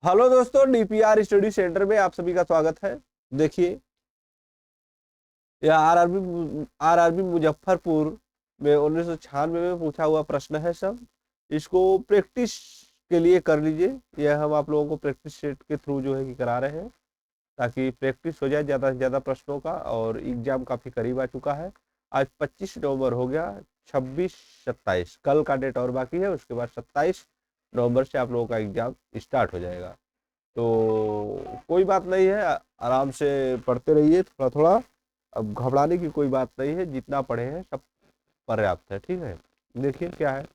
Hello दोस्तों, DPR study centre में आप सभी का स्वागत है। देखिए, यह आरआरबी मुजफ्फरपुर में 1996 में पूछा हुआ प्रश्न है सब। इसको प्रैक्टिस के लिए कर लीजिए। यह हम आप लोगों को प्रैक्टिस सेट के थ्रू जो है कि करा रहे हैं, ताकि प्रैक्टिस हो जाए ज़्यादा से ज़्यादा प्रश्नों का। और एग्जाम काफ़ी करीब आ चुका है। आज 25 नवंबर हो गया। 26, 27 कल का डेट और बाकी है। उसके बाद 27 नवंबर से आप लोगों का एग्जाम स्टार्ट हो जाएगा। तो कोई बात नहीं है, आराम से पढ़ते रहिए थोड़ा थोड़ा। अब घबराने की कोई बात नहीं है, जितना पढ़े हैं सब पर्याप्त है। ठीक है, देखिए क्या है।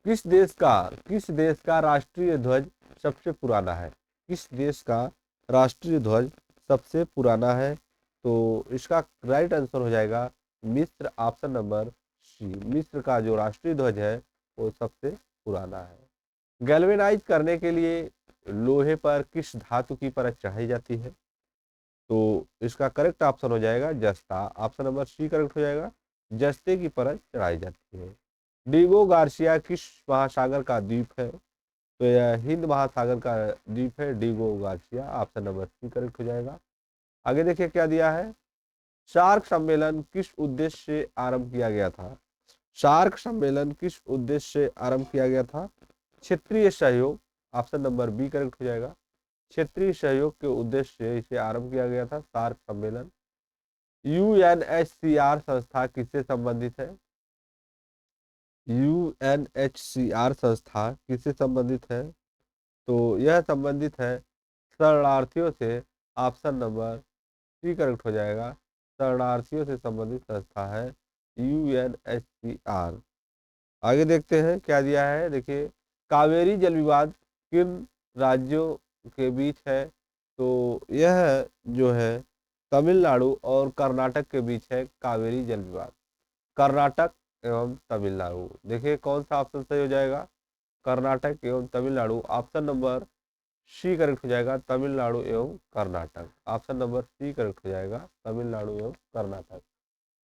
किस देश का किस देश का राष्ट्रीय ध्वज सबसे पुराना है? किस देश का राष्ट्रीय ध्वज सबसे पुराना है? तो इसका राइट आंसर हो जाएगा मिस्र। ऑप्शन नंबर सी, मिस्र का जो राष्ट्रीय ध्वज है वो सबसे पुराना है। गैल्वेनाइज करने के लिए लोहे पर किस धातु की परत चढ़ाई जाती है? तो इसका करेक्ट ऑप्शन हो जाएगा जस्ता। ऑप्शन नंबर सी करेक्ट हो जाएगा, जस्ते की परत चढ़ाई जाती है। डीगो गार्सिया किस महासागर का द्वीप है? तो यह हिंद महासागर का द्वीप है, Diego Garcia. Option number C correct हो जाएगा। आगे देखिए क्या दिया है। सार्क सम्मेलन किस उद्देश्य से आरंभ किया गया था? सार्क सम्मेलन किस उद्देश्य से आरंभ किया गया था? क्षेत्रीय सहयोग। ऑप्शन नंबर बी करेक्ट हो जाएगा, क्षेत्रीय सहयोग के उद्देश्य से इसे आरंभ किया गया था सार्क सम्मेलन। यूएनएचसीआर संस्था किससे संबंधित है? यूएनएचसीआर संस्था किससे संबंधित है? तो यह संबंधित है शरणार्थियों से। ऑप्शन नंबर सी करेक्ट हो जाएगा, शरणार्थियों से संबंधित संस्था है यूएनएचसीआर। आगे देखते हैं क्या दिया है। देखिए, कावेरी जल विवाद किन राज्यों के बीच है? तो यह जो है तमिलनाडु और कर्नाटक के बीच है कावेरी जल विवाद। कर्नाटक एवं तमिलनाडु। देखिए कौन सा ऑप्शन सही हो जाएगा, कर्नाटक एवं Tamil Nadu. Option number C correct हो जाएगा, तमिलनाडु एवं Karnataka. Option number C correct हो जाएगा, तमिलनाडु एवं कर्नाटक।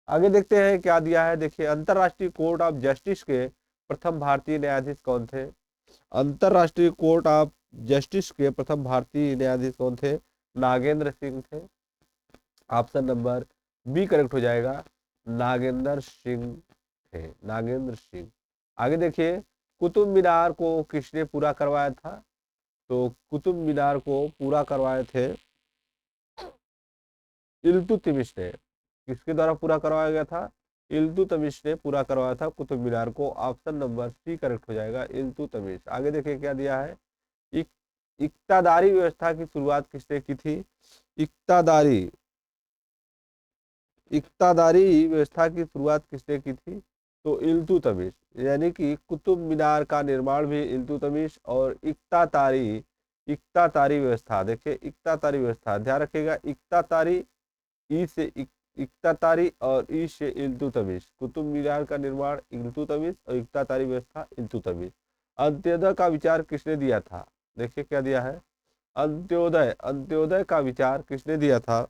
आगे देखते हैं क्या दिया है। देखिए, अंतरराष्ट्रीय कोर्ट ऑफ जस्टिस के प्रथम भारतीय न्यायाधीश कौन थे? अंतरराष्ट्रीय कोर्ट ऑफ जस्टिस के प्रथम भारतीय न्यायाधीश कौन थे? नागेंद्र सिंह थे। ऑप्शन नंबर बी करेक्ट हो जाएगा, नागेंद्र सिंह थे, नागेंद्र सिंह। आगे देखिए, कुतुब मीनार को किसने पूरा करवाया था? तो कुतुब मीनार को पूरा करवाए थे इल्तुतमिश ने। किसके द्वारा पूरा करवाया गया था? इल्तुतमिश ने पूरा करवाया था कुतुब मीनार को। ऑप्शन नंबर सी करेक्ट हो जाएगा, इल्तुतमिश। आगे देखिए क्या दिया है। इक, इक्तादारी व्यवस्था की शुरुआत किसने की थी? इक्तादारी इक्तादारी व्यवस्था की शुरुआत किसने की थी? तो इल्तुतमिश। यानी कि कुतुब मीनार का निर्माण भी इल्तुतमिश। और इक्तातारी व्यवस्था, देखिए इक्तातारी व्यवस्था ध्यान रखिएगा। इक्तातारी ई से इक्तातारी और ई से इल्तुतमिश। कुतुब मीनार का निर्माण इल्तुतमिश और इक्तातारी व्यवस्था इल्तुतमिश। अंत्योदय का विचार किसने दिया था? देखिए क्या दिया है। अंत्योदय का विचार किसने दिया था?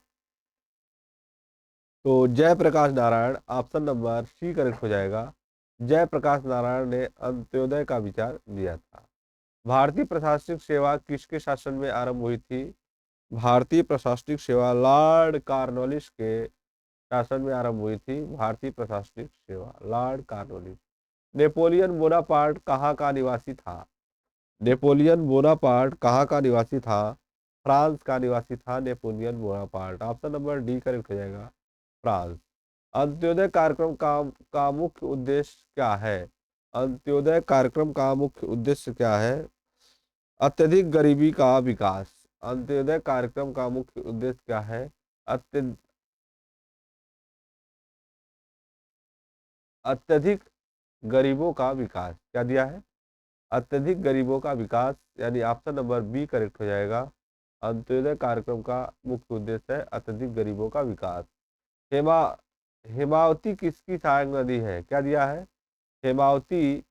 तो Jayaprakash Narayan. Option number C correct हो जाएगा, जयप्रकाश नारायण ने अंत्योदय का विचार दिया था। भारतीय प्रशासनिक सेवा किसके शासन में आरंभ हुई थी? भारतीय प्रशासनिक सेवा लॉर्ड कॉर्नवालिस के शासन में आरंभ हुई थी। भारतीय प्रशासनिक सेवा लॉर्ड कॉर्नवालिस। नेपोलियन बोनापार्ट कहाँ का निवासी था? नेपोलियन बोनापार्ट कहाँ का निवासी था? फ्रांस का निवासी था Napoleon Bonaparte. Option number D correct हो जाएगा, फ्रांस। अंत्योदय कार्यक्रम का मुख्य उद्देश्य क्या है? अंत्योदय कार्यक्रम का मुख्य उद्देश्य क्या है? अत्यधिक गरीबी का विकास। अंत्योदय कार्यक्रम का मुख्य उद्देश्य क्या है? अत्य अत्यधिक गरीबों का विकास। क्या दिया है? अत्यधिक गरीबों का विकास। यानी ऑप्शन नंबर बी करेक्ट हो जाएगा। अंत्योदय कार्यक्रम का मुख्य उद्देश्य है अत्यधिक गरीबों का विकास। हेमा हेमावती किसकी सहायक नदी है? क्या दिया है? हेमावती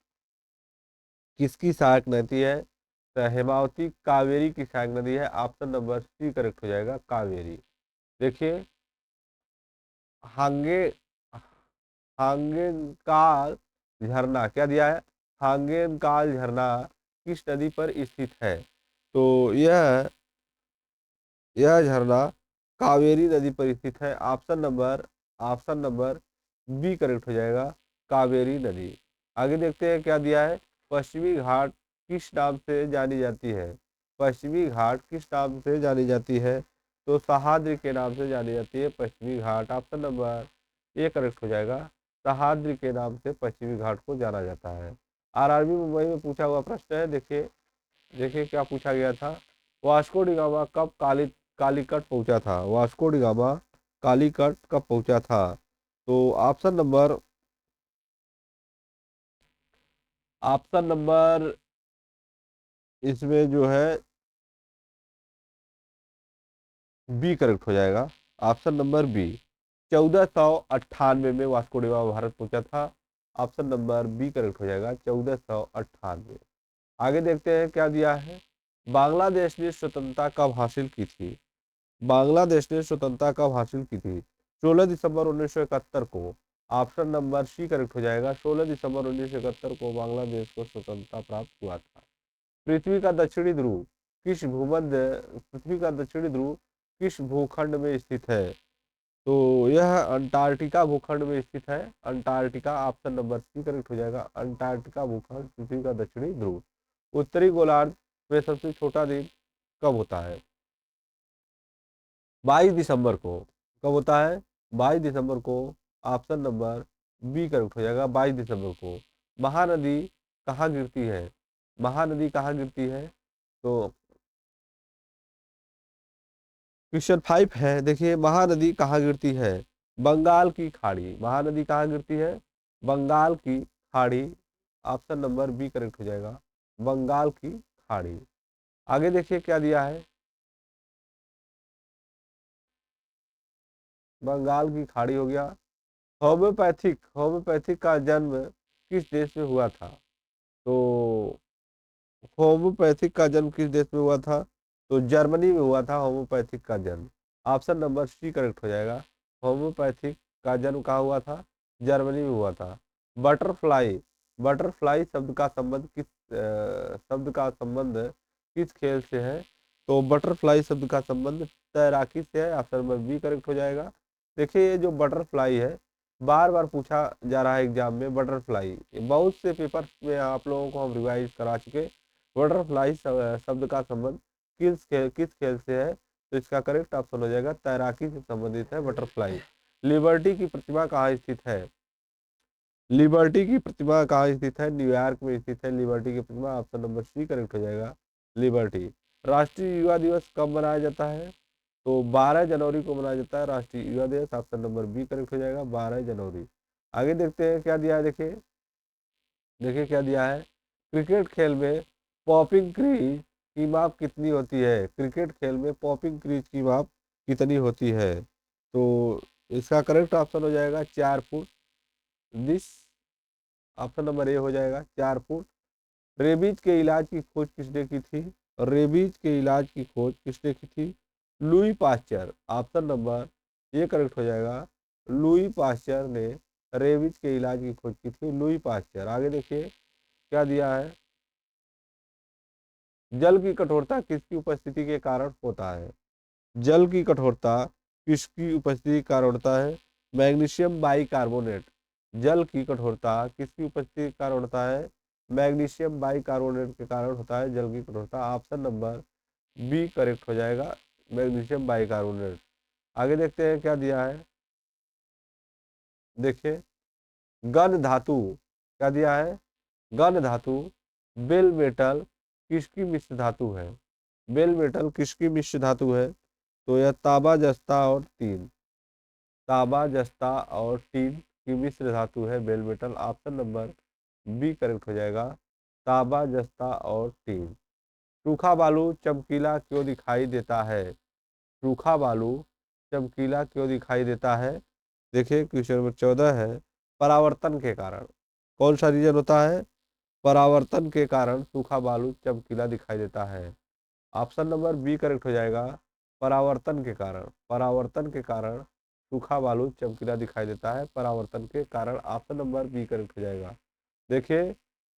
किसकी सहायक नदी है? तो हेमावती कावेरी की सहायक नदी है। ऑप्शन नंबर सी करेक्ट हो जाएगा, कावेरी। देखिए, हांगे हांगेनकाल झरना। क्या दिया है? हांगेनकाल झरना किस नदी पर स्थित है? तो यह झरना कावेरी नदी पर स्थित है। ऑप्शन नंबर बी करेक्ट हो जाएगा, कावेरी नदी। आगे देखते हैं क्या दिया है। पश्चिमी घाट किस नाम से जानी जाती है? पश्चिमी घाट किस नाम से जानी जाती है? तो सह्याद्री के नाम से जानी जाती है पश्चिमी घाट। ऑप्शन नंबर ए करेक्ट हो जाएगा, सह्याद्री के नाम से पश्चिमी घाट को जाना जाता है। आरआरबी मुंबई में पूछा हुआ प्रश्न है, देखिए देखिए क्या पूछा गया था। वास्को डी गामा कब कालीकट पहुंचा था? वास्को डी गामा कालीकट कब पहुंचा था? तो ऑप्शन नंबर इसमें जो है बी करेक्ट हो जाएगा। ऑप्शन नंबर बी, 1498 में वास्को डी गामा भारत पहुंचा था। ऑप्शन नंबर बी करेक्ट हो जाएगा, 1498। आगे देखते हैं क्या दिया है। बांग्लादेश ने स्वतंत्रता कब हासिल की थी? बांग्लादेश ने स्वतंत्रता कब हासिल की थी? 16 दिसंबर 1971 को। ऑप्शन नंबर सी करेक्ट हो जाएगा, 16 दिसंबर 1971 को बांग्लादेश को स्वतंत्रता प्राप्त हुआ था। पृथ्वी का दक्षिणी ध्रुव किस भूमध्य पृथ्वी का दक्षिणी ध्रुव किस भूखंड में स्थित है? तो यह अंटार्कटिका भूखंड में स्थित है। Antarctica, option number C correct हो जाएगा, अंटार्कटिका भूखंड पृथ्वी का दक्षिणी ध्रुव। उत्तरी गोलार्ध में सबसे छोटा दिन कब होता है? 22 दिसंबर को। कब होता है? 22 दिसंबर को। ऑप्शन नंबर बी करेक्ट हो जाएगा, 22 दिसंबर को। महानदी कहाँ गिरती है? महानदी कहाँ गिरती है? तो क्वेश्चन 5 है, देखिए महानदी कहाँ गिरती है? बंगाल की खाड़ी। महानदी कहाँ गिरती है? बंगाल की खाड़ी। ऑप्शन नंबर बी करेक्ट हो जाएगा, बंगाल की खाड़ी। आगे देखिए क्या दिया है। बंगाल की खाड़ी हो गया। होम्योपैथिक का जन्म किस देश में हुआ था? तो होम्योपैथिक का जन्म किस देश में हुआ था? तो जर्मनी में हुआ था होम्योपैथिक का जन्म। ऑप्शन नंबर सी करेक्ट हो जाएगा, होम्योपैथिक का जन्म कहाँ हुआ था? जर्मनी में हुआ था। बटरफ्लाई बटरफ्लाई शब्द का संबंध किस खेल से है? तो बटरफ्लाई शब्द का संबंध तैराकी से है। ऑप्शन नंबर बी करेक्ट हो जाएगा। देखिए ये जो बटरफ्लाई है, बार बार पूछा जा रहा है एग्जाम में। बटरफ्लाई बहुत से पेपर में आप लोगों को हम रिवाइज करा चुके। बटरफ्लाई शब्द का संबंध किस खेल से है? तो इसका करेक्ट ऑप्शन हो जाएगा, तैराकी से संबंधित है बटरफ्लाई। लिबर्टी की प्रतिमा कहाँ स्थित है? लिबर्टी की प्रतिमा कहाँ स्थित है? न्यूयॉर्क में स्थित है लिबर्टी की प्रतिमा। ऑप्शन नंबर सी करेक्ट हो जाएगा, लिबर्टी। राष्ट्रीय युवा दिवस कब मनाया जाता है? तो 12 जनवरी को मनाया जाता है राष्ट्रीय युवा दिवस। ऑप्शन नंबर बी करेक्ट हो जाएगा, 12 जनवरी। आगे देखते हैं क्या दिया है। देखिए देखिए क्या दिया है। क्रिकेट खेल में पॉपिंग क्रीज की माप कितनी होती है? क्रिकेट खेल में पॉपिंग क्रीज की माप कितनी होती है? तो इसका करेक्ट ऑप्शन हो जाएगा 4 foot. This option number A हो जाएगा, 4 फुट। रेबीज के इलाज की खोज किसने की थी? रेबीज के इलाज की खोज किसने की थी? Louis Pasteur. Option number A correct हो जाएगा, लुई पास्चर ने रेबीज के इलाज की खोज की थी, लुई पास्चर। आगे देखिए क्या दिया है। जल की कठोरता किसकी उपस्थिति के कारण होता है? जल की कठोरता किसकी उपस्थिति के कारण होता है? Magnesium bicarbonate. जल की कठोरता किसकी उपस्थिति के कारण होता है? मैग्नीशियम बाइकार्बोनेट के कारण होता है जल की कठोरता। ऑप्शन नंबर बी करेक्ट हो जाएगा, मैग्नीशियम बाइकार्बोनेट। आगे देखते हैं क्या दिया है। देखिए गन धातु क्या दिया है। गन धातु बेल मेटल किसकी मिश्र धातु है? बेल मेटल किसकी मिश्र धातु है? तो यह तांबा जस्ता और टीन। तांबा जस्ता और टीन की मिश्र धातु है bell metal. Option number B correct हो जाएगा, तांबा जस्ता और टीन। सूखा बालू चमकीला क्यों दिखाई देता है? सूखा बालू चमकीला क्यों दिखाई देता है? देखिए क्वेश्चन नंबर 14 है, परावर्तन के कारण। कौन सा रीजन होता है? परावर्तन के कारण सूखा बालू चमकीला दिखाई देता है। ऑप्शन नंबर बी करेक्ट हो जाएगा, परावर्तन के कारण। परावर्तन के कारण सूखा बालू चमकीला दिखाई देता है, परावर्तन के कारण। ऑप्शन नंबर बी करेक्ट हो जाएगा। देखिए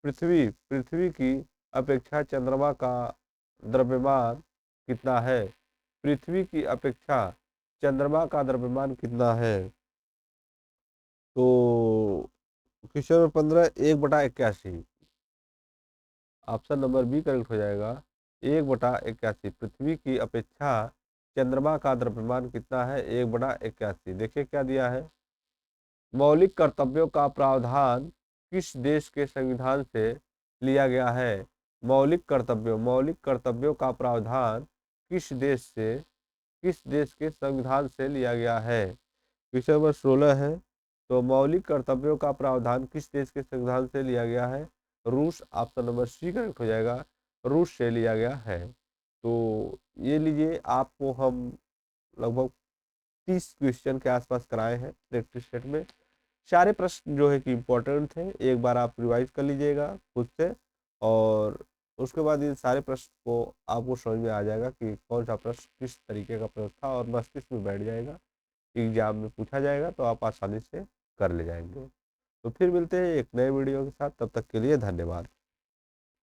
पृथ्वी पृथ्वी की अपेक्षा चंद्रमा का द्रव्यमान कितना है? पृथ्वी की अपेक्षा चंद्रमा का द्रव्यमान कितना है? तो question number 15 1/81। Option number B correct हो जाएगा। 1/81। पृथ्वी की अपेक्षा चंद्रमा का द्रव्यमान कितना है? 1/81। देखिए क्या दिया है। मौलिक कर्तव्यों का प्रावधान किस देश के संविधान से लिया गया है? मौलिक कर्तव्यों का प्रावधान किस देश के संविधान से लिया गया है? क्वेश्चन नंबर 16 है। तो मौलिक कर्तव्यों का प्रावधान किस देश के संविधान से लिया गया है? रूस। ऑप्शन नंबर सी करेक्ट हो जाएगा। रूस से लिया गया है। तो ये लीजिए, आपको हम लगभग 30 क्वेश्चन के आसपास कराए हैं प्रैक्टिस सेट में। सारे प्रश्न जो है कि इम्पोर्टेंट थे, एक बार आप रिवाइज कर लीजिएगा खुद से, और उसके बाद इन सारे प्रश्न को आपको समझ में आ जाएगा कि कौन सा प्रश्न किस तरीके का प्रश्न था, और मस्तिष्क में बैठ जाएगा, एग्जाम में पूछा जाएगा तो आप आसानी से कर ले जाएंगे। तो फिर मिलते हैं एक नए वीडियो के साथ, तब तक के लिए धन्यवाद।